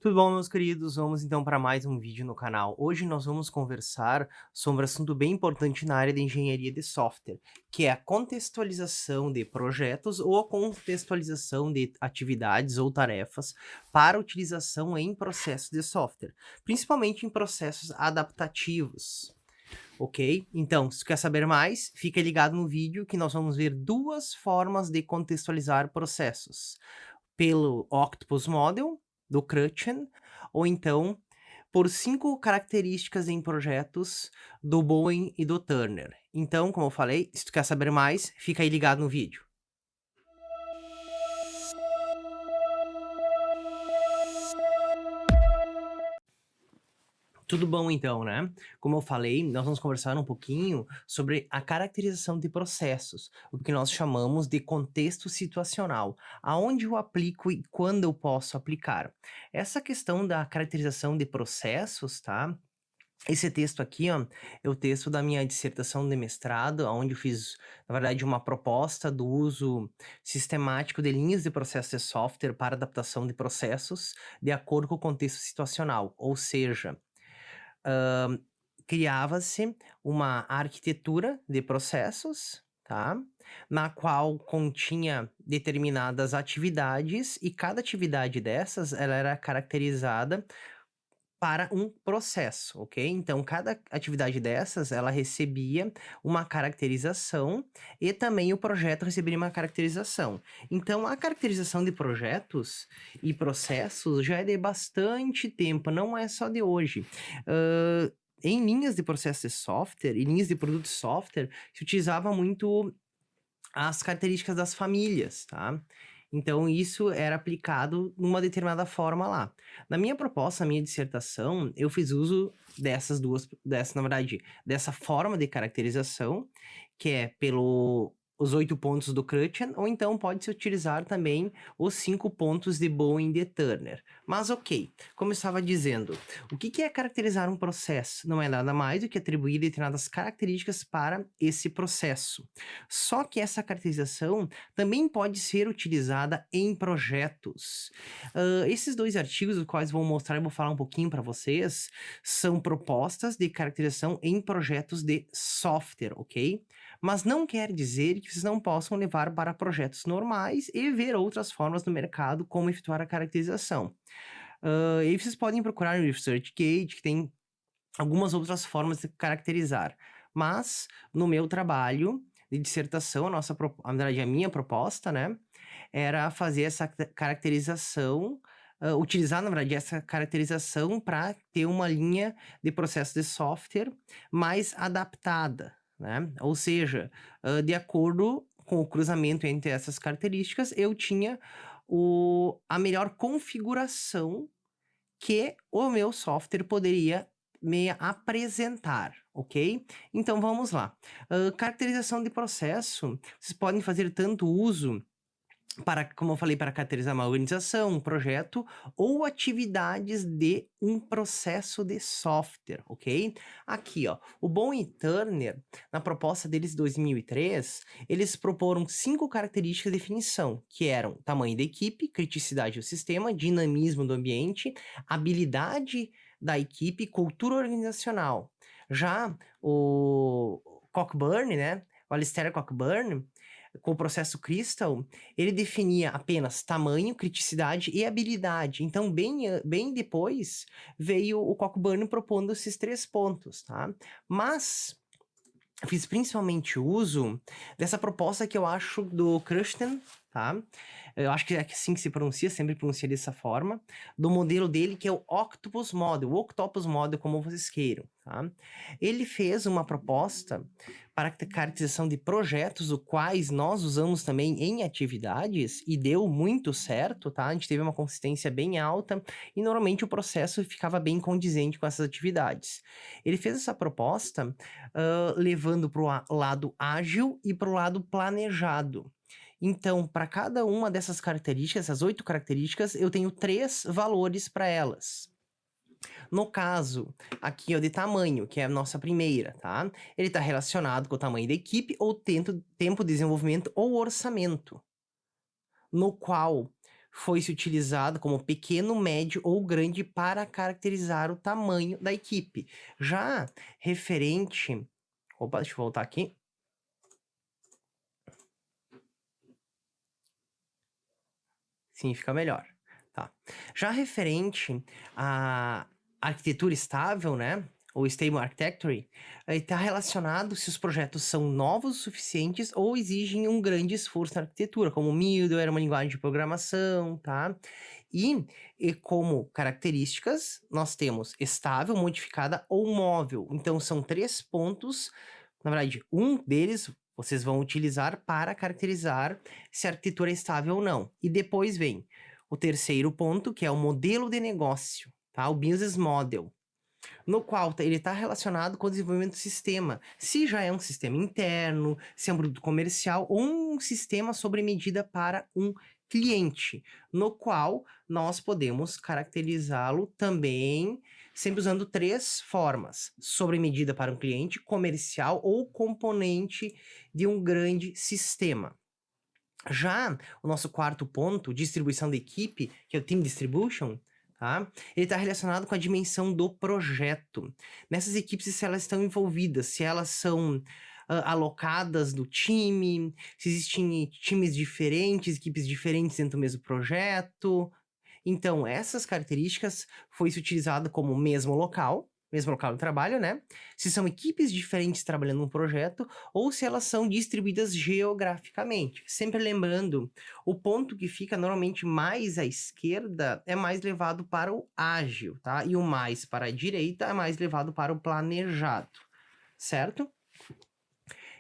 Tudo bom, meus queridos? Vamos então para mais um vídeo no canal. Hoje nós vamos conversar sobre um assunto bem importante na área de engenharia de software, que é a contextualização de projetos ou a contextualização de atividades ou tarefas para utilização em processos de software, principalmente em processos adaptativos. Ok? Então, se tu quer saber mais, fica ligado no vídeo que nós vamos ver duas formas de contextualizar processos pelo Octopus Model, do Crutzen, ou então por 5 características em projetos do Bowen e do Turner. Então, como eu falei, se tu quer saber mais, fica aí ligado no vídeo. Tudo bom então, né? Como eu falei, nós vamos conversar um pouquinho sobre a caracterização de processos, o que nós chamamos de contexto situacional, aonde eu aplico e quando eu posso aplicar. Essa questão da caracterização de processos, tá? Esse texto aqui, ó, é o texto da minha dissertação de mestrado, onde eu fiz, na verdade, uma proposta do uso sistemático de linhas de processo de software para adaptação de processos de acordo com o contexto situacional, ou seja, hã, criava-se uma arquitetura de processos, tá, na qual continha determinadas atividades e cada atividade dessas, ela era caracterizada para um processo, ok? Então, cada atividade dessas, ela recebia uma caracterização e também o projeto receberia uma caracterização. Então, a caracterização de projetos e processos já é de bastante tempo, não é só de hoje. Hã, em linhas de processo de software e linhas de produto de software, se utilizava muito as características das famílias, tá? Então isso era aplicado numa determinada forma lá. Na minha proposta, na minha dissertação, eu fiz uso na verdade, dessa forma de caracterização, que é pelo os 8 pontos do Crutzen, ou então pode-se utilizar também os 5 pontos de Bowen de Turner. Mas ok, como eu estava dizendo, o que é caracterizar um processo? Não é nada mais do que atribuir determinadas características para esse processo. Só que essa caracterização também pode ser utilizada em projetos. Esses 2 artigos, os quais vou mostrar e vou falar um pouquinho para vocês, são propostas de caracterização em projetos de software, ok? Mas não quer dizer que vocês não possam levar para projetos normais e ver outras formas no mercado como efetuar a caracterização. E vocês podem procurar no ResearchGate, que tem algumas outras formas de caracterizar. Mas, no meu trabalho de dissertação, na verdade, a minha proposta, né, era fazer essa caracterização, utilizar, na verdade, essa caracterização para ter uma linha de processo de software mais adaptada, né? Ou seja, de acordo com o cruzamento entre essas características, eu tinha a melhor configuração que o meu software poderia me apresentar, ok? Então vamos lá. Caracterização de processo, vocês podem fazer tanto uso para, como eu falei, para caracterizar uma organização, um projeto ou atividades de um processo de software, ok? Aqui, ó, o Bowen e Turner, na proposta deles de 2003, eles proporam 5 características de definição, que eram tamanho da equipe, criticidade do sistema, dinamismo do ambiente, habilidade da equipe, cultura organizacional. Já o Cockburn, né, o Alistair Cockburn, com o processo Crystal, ele definia apenas tamanho, criticidade e habilidade. Então, bem depois, veio o Cockburn propondo esses 3 pontos, tá? Mas eu fiz principalmente uso dessa proposta que eu acho do Crusten, tá? Eu acho que é assim que se pronuncia, sempre pronuncia dessa forma, do modelo dele que é o Octopus Model, o Octopus Model, como vocês queiram, tá? Ele fez uma proposta para a caracterização de projetos, os quais nós usamos também em atividades, e deu muito certo, tá? A gente teve uma consistência bem alta, e normalmente o processo ficava bem condizente com essas atividades. Ele fez essa proposta, levando para o lado ágil e para o lado planejado. Então, para cada uma dessas características, essas 8 características, eu tenho 3 valores para elas. No caso, aqui, ó, de tamanho, que é a nossa primeira, tá? Ele está relacionado com o tamanho da equipe ou tempo de desenvolvimento ou orçamento, no qual foi se utilizado como pequeno, médio ou grande para caracterizar o tamanho da equipe. Já referente. Opa, deixa eu voltar aqui. Sim, fica melhor. Tá. Já referente à arquitetura estável, né? Ou Stable Architecture, está relacionado se os projetos são novos o suficientes ou exigem um grande esforço na arquitetura, como o Middleware era uma linguagem de programação, tá? E como características, nós temos estável, modificada ou móvel. Então, são 3 pontos. Na verdade, um deles vocês vão utilizar para caracterizar se a arquitetura é estável ou não. E depois vem o terceiro ponto, que é o modelo de negócio, tá? O business model, no qual ele está relacionado com o desenvolvimento do sistema. Se já é um sistema interno, se é um produto comercial ou um sistema sobre medida para um cliente, no qual nós podemos caracterizá-lo também, sempre usando 3 formas: sobre medida para um cliente, comercial ou componente de um grande sistema. Já o nosso quarto ponto, distribuição da equipe, que é o Team Distribution, tá? Ele está relacionado com a dimensão do projeto. Nessas equipes, se elas estão envolvidas, se elas são alocadas no time, se existem times diferentes, equipes diferentes dentro do mesmo projeto. Então, essas características foi se utilizado como mesmo local de trabalho, né? Se são equipes diferentes trabalhando num projeto ou se elas são distribuídas geograficamente. Sempre lembrando, o ponto que fica normalmente mais à esquerda é mais levado para o ágil, tá? E o mais para a direita é mais levado para o planejado, certo?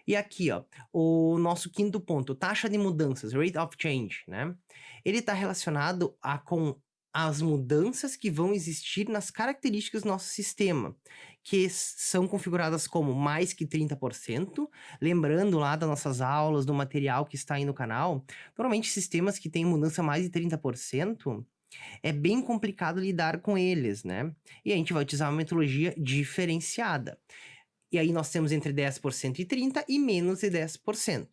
E aqui, ó, o nosso quinto ponto, taxa de mudanças, rate of change, né? Ele está relacionado com as mudanças que vão existir nas características do nosso sistema, que são configuradas como mais que 30%. Lembrando lá das nossas aulas, do material que está aí no canal, normalmente sistemas que têm mudança mais de 30%, é bem complicado lidar com eles, né? E a gente vai utilizar uma metodologia diferenciada. E aí nós temos entre 10% e 30% e menos de 10%.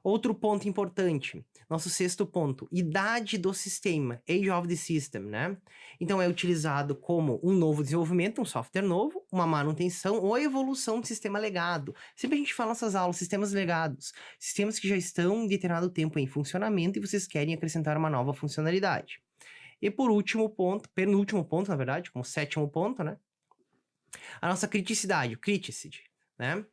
Outro ponto importante, nosso sexto ponto, idade do sistema, age of the system, né? Então é utilizado como um novo desenvolvimento, um software novo, uma manutenção ou evolução do sistema legado. Sempre a gente fala nessas aulas, sistemas legados, sistemas que já estão determinado tempo em funcionamento e vocês querem acrescentar uma nova funcionalidade. E por último ponto, penúltimo ponto, na verdade, como sétimo ponto, né? A nossa criticidade, o criticid, né?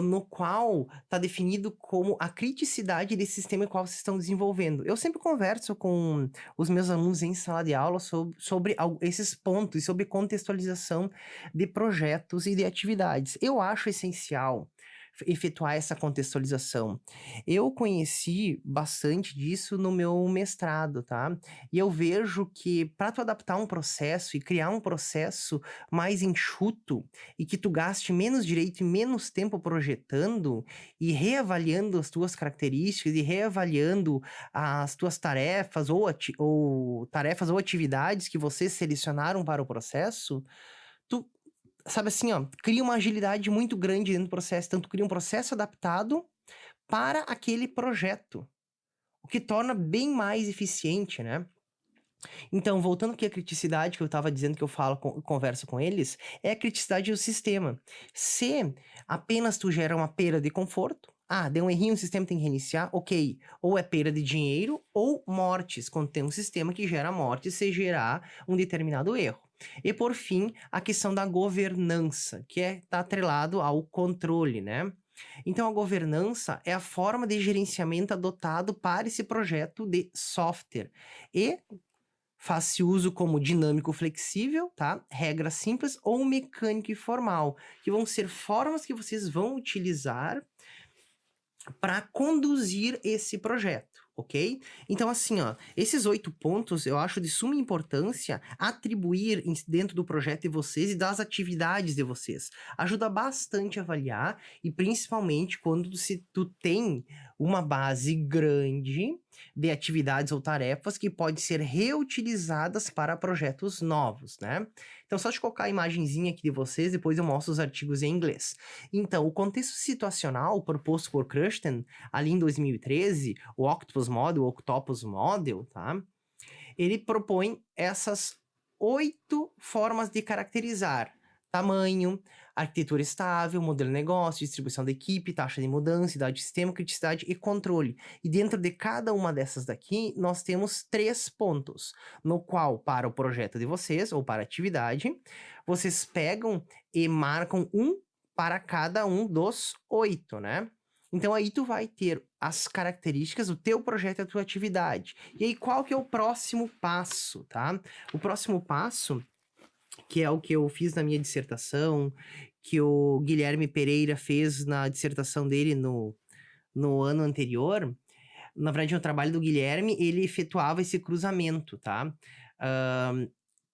No qual está definido como a criticidade desse sistema em qual vocês estão desenvolvendo. Eu sempre converso com os meus alunos em sala de aula sobre esses pontos, sobre contextualização de projetos e de atividades. Eu acho essencial efetuar essa contextualização. Eu conheci bastante disso no meu mestrado, tá? E eu vejo que para tu adaptar um processo e criar um processo mais enxuto e que tu gaste menos direito e menos tempo projetando e reavaliando as tuas características e reavaliando as tuas tarefas ou tarefas ou atividades que vocês selecionaram para o processo, tu sabe assim, ó, cria uma agilidade muito grande dentro do processo, tanto cria um processo adaptado para aquele projeto, o que torna bem mais eficiente, né? Então, voltando aqui à criticidade que eu estava dizendo que eu converso com eles, é a criticidade do sistema. Se apenas tu gera uma perda de conforto, deu um errinho, o sistema tem que reiniciar, ok. Ou é perda de dinheiro ou mortes, quando tem um sistema que gera morte se gerar um determinado erro. E por fim, a questão da governança, que está atrelado ao controle, né? Então, a governança é a forma de gerenciamento adotado para esse projeto de software. E faz-se uso como dinâmico flexível, tá? Regra simples ou mecânico e formal, que vão ser formas que vocês vão utilizar para conduzir esse projeto, ok? Então, assim, ó, esses 8 pontos eu acho de suma importância atribuir dentro do projeto de vocês e das atividades de vocês. Ajuda bastante a avaliar e principalmente quando tu tem uma base grande de atividades ou tarefas que pode ser reutilizadas para projetos novos, né? Então, só de colocar a imagenzinha aqui de vocês, depois eu mostro os artigos em inglês. Então, o contexto situacional proposto por Kruchten, ali em 2013, o Octopus Model, tá? Ele propõe essas 8 formas de caracterizar tamanho, arquitetura estável, modelo de negócio, distribuição da equipe, taxa de mudança, idade de sistema, criticidade e controle. E dentro de cada uma dessas daqui, nós temos 3 pontos, no qual, para o projeto de vocês, ou para a atividade, vocês pegam e marcam um para cada um dos 8, né? Então aí tu vai ter as características do teu projeto e da tua atividade. E aí qual que é o próximo passo, tá? O próximo passo, que é o que eu fiz na minha dissertação, que o Guilherme Pereira fez na dissertação dele no ano anterior, na verdade, no trabalho do Guilherme, ele efetuava esse cruzamento, tá?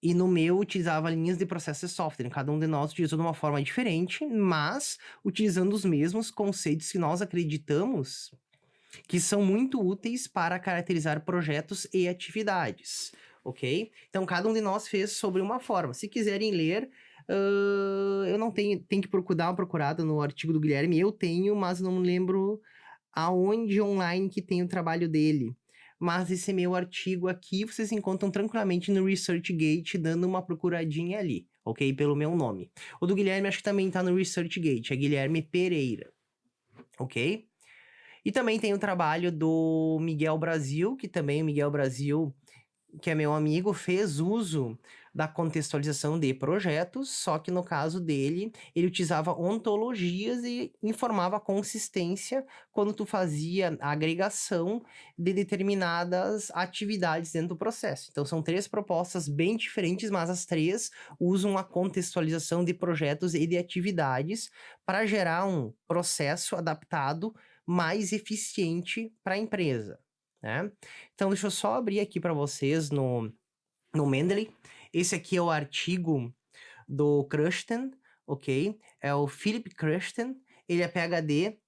E no meu, utilizava linhas de processo de software. Cada um de nós utilizou de uma forma diferente, mas utilizando os mesmos conceitos que nós acreditamos que são muito úteis para caracterizar projetos e atividades, ok? Então, cada um de nós fez sobre uma forma. Se quiserem ler, eu não tenho, tem que dar uma procurada no artigo do Guilherme. Eu tenho, mas não lembro aonde online que tem o trabalho dele. Mas esse meu artigo aqui, vocês encontram tranquilamente no ResearchGate, dando uma procuradinha ali, ok? Pelo meu nome. O do Guilherme acho que também tá no ResearchGate, é Guilherme Pereira, ok? E também tem o trabalho do Miguel Brasil, que também o Miguel Brasil, que é meu amigo, fez uso da contextualização de projetos, só que no caso dele, ele utilizava ontologias e informava a consistência quando tu fazia a agregação de determinadas atividades dentro do processo. Então são 3 propostas bem diferentes, mas as 3 usam a contextualização de projetos e de atividades para gerar um processo adaptado mais eficiente para a empresa, né? Então, deixa eu só abrir aqui para vocês no Mendeley. Esse aqui é o artigo do Kruchten, ok? É o Philip Kruchten. Ele é PhD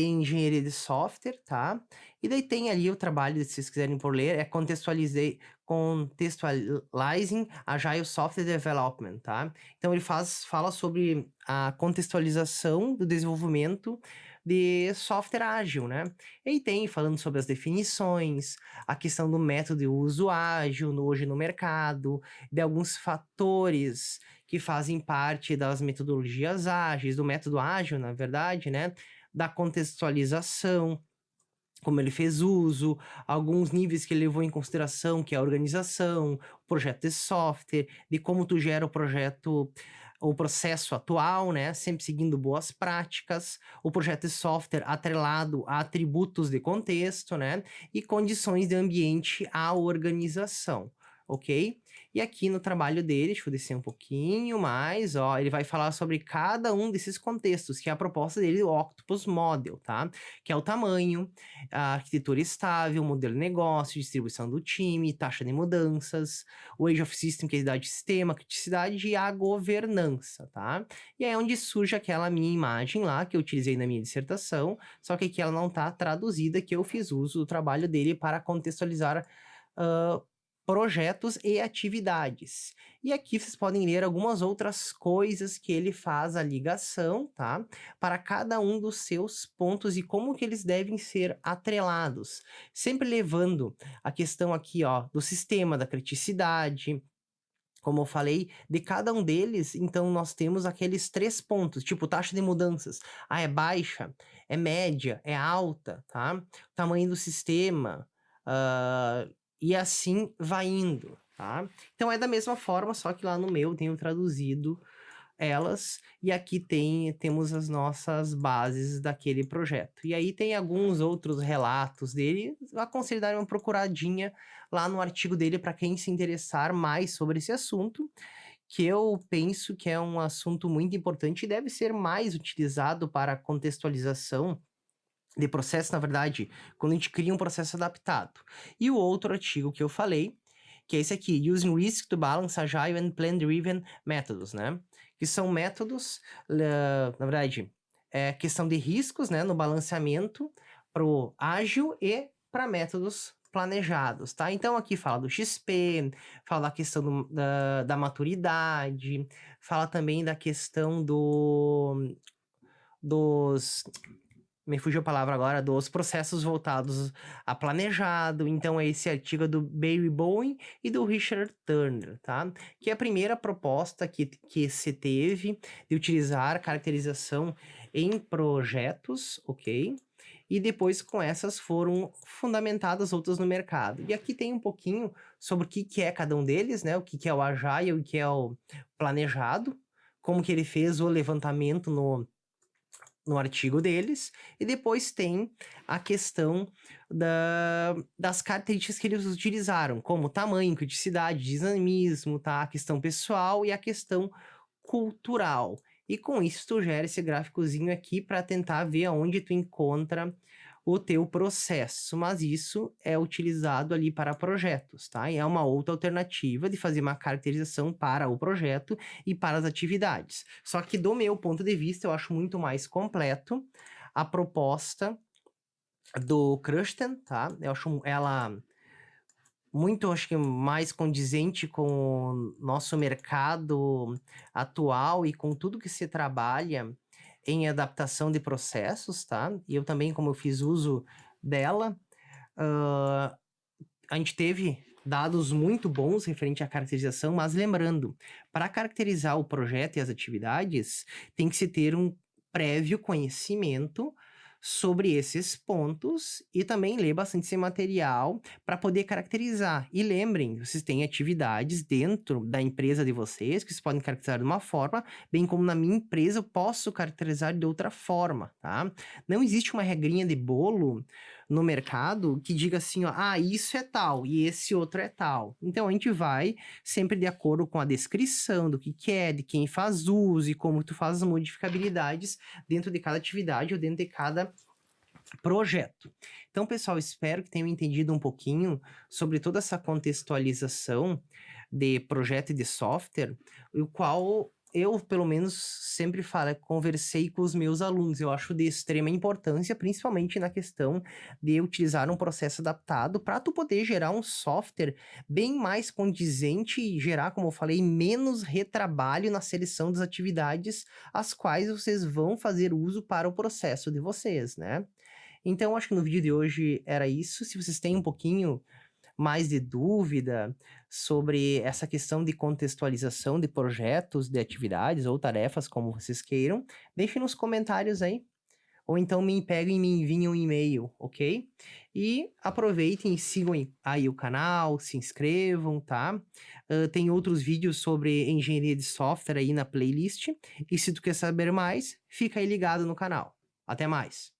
em Engenharia de Software, tá? E daí tem ali o trabalho, se vocês quiserem por ler, é Contextualizing Agile Software Development, tá? Então ele fala sobre a contextualização do desenvolvimento de software ágil, né? E aí tem falando sobre as definições, a questão do método de uso ágil hoje no mercado, de alguns fatores que fazem parte das metodologias ágeis, do método ágil, na verdade, né? Da contextualização, como ele fez uso, alguns níveis que ele levou em consideração, que é a organização, o projeto de software, de como tu gera o processo atual, né? Sempre seguindo boas práticas, o projeto de software atrelado a atributos de contexto, né? E condições de ambiente à organização, ok? E aqui no trabalho dele, deixa eu descer um pouquinho mais, ó, ele vai falar sobre cada um desses contextos, que é a proposta dele, o Octopus Model, tá? Que é o tamanho, a arquitetura estável, modelo de negócio, distribuição do time, taxa de mudanças, o Age of System, que é a idade de sistema, criticidade e a governança, tá? E aí é onde surge aquela minha imagem lá, que eu utilizei na minha dissertação, só que aqui ela não tá traduzida, que eu fiz uso do trabalho dele para contextualizar projetos e atividades. E aqui vocês podem ler algumas outras coisas que ele faz a ligação, tá? Para cada um dos seus pontos e como que eles devem ser atrelados. Sempre levando a questão aqui, ó, do sistema, da criticidade. Como eu falei, de cada um deles, então nós temos aqueles 3 pontos, tipo taxa de mudanças. Ah, é baixa, é média, é alta, tá? Tamanho do sistema, e assim vai indo, tá? Então é da mesma forma, só que lá no meu eu tenho traduzido elas, e aqui temos as nossas bases daquele projeto. E aí tem alguns outros relatos dele, aconselho dar uma procuradinha lá no artigo dele para quem se interessar mais sobre esse assunto, que eu penso que é um assunto muito importante e deve ser mais utilizado para contextualização de processo, na verdade, quando a gente cria um processo adaptado. E o outro artigo que eu falei, que é esse aqui, Using Risk to Balance Agile and Plan-Driven Methods, né? Que são métodos, na verdade, é questão de riscos, né, no balanceamento pro ágil e para métodos planejados, tá? Então aqui fala do XP, fala da questão da maturidade, fala também da questão dos me fugiu a palavra agora, dos processos voltados a planejado. Então, é esse artigo do Barry Bowen e do Richard Turner, tá? Que é a primeira proposta que se teve de utilizar caracterização em projetos, ok? E depois com essas foram fundamentadas outras no mercado. E aqui tem um pouquinho sobre o que é cada um deles, né? O que é o Agile e o que é o planejado, como que ele fez o levantamento no artigo deles, e depois tem a questão das características que eles utilizaram, como tamanho, criticidade, dinamismo, tá? A questão pessoal e a questão cultural. E com isso tu gera esse gráficozinho aqui para tentar ver aonde tu encontra o teu processo, mas isso é utilizado ali para projetos, tá? E é uma outra alternativa de fazer uma caracterização para o projeto e para as atividades. Só que do meu ponto de vista, eu acho muito mais completo a proposta do Krusten, tá? Eu acho ela muito, acho que mais condizente com o nosso mercado atual e com tudo que se trabalha em adaptação de processos, tá? E eu também, como eu fiz uso dela, a gente teve dados muito bons referente à caracterização, mas lembrando, para caracterizar o projeto e as atividades, tem que se ter um prévio conhecimento sobre esses pontos e também ler bastante esse material para poder caracterizar. E lembrem, vocês têm atividades dentro da empresa de vocês que vocês podem caracterizar de uma forma, bem como na minha empresa eu posso caracterizar de outra forma, tá? Não existe uma regrinha de bolo no mercado que diga assim, ó, ah, isso é tal e esse outro é tal. Então a gente vai sempre de acordo com a descrição do que é, de quem faz uso e como tu faz as modificabilidades dentro de cada atividade ou dentro de cada projeto. Então, pessoal, espero que tenham entendido um pouquinho sobre toda essa contextualização de projeto e de software, o qual eu, pelo menos, sempre falo, conversei com os meus alunos. Eu acho de extrema importância, principalmente na questão de utilizar um processo adaptado para tu poder gerar um software bem mais condizente e gerar, como eu falei, menos retrabalho na seleção das atividades as quais vocês vão fazer uso para o processo de vocês, né? Então, acho que no vídeo de hoje era isso. Se vocês têm um pouquinho mais de dúvida sobre essa questão de contextualização de projetos, de atividades ou tarefas, como vocês queiram, deixem nos comentários aí. Ou então me peguem e me enviem um e-mail, ok? E aproveitem e sigam aí o canal, se inscrevam, tá? Tem outros vídeos sobre engenharia de software aí na playlist. E se tu quer saber mais, fica aí ligado no canal. Até mais!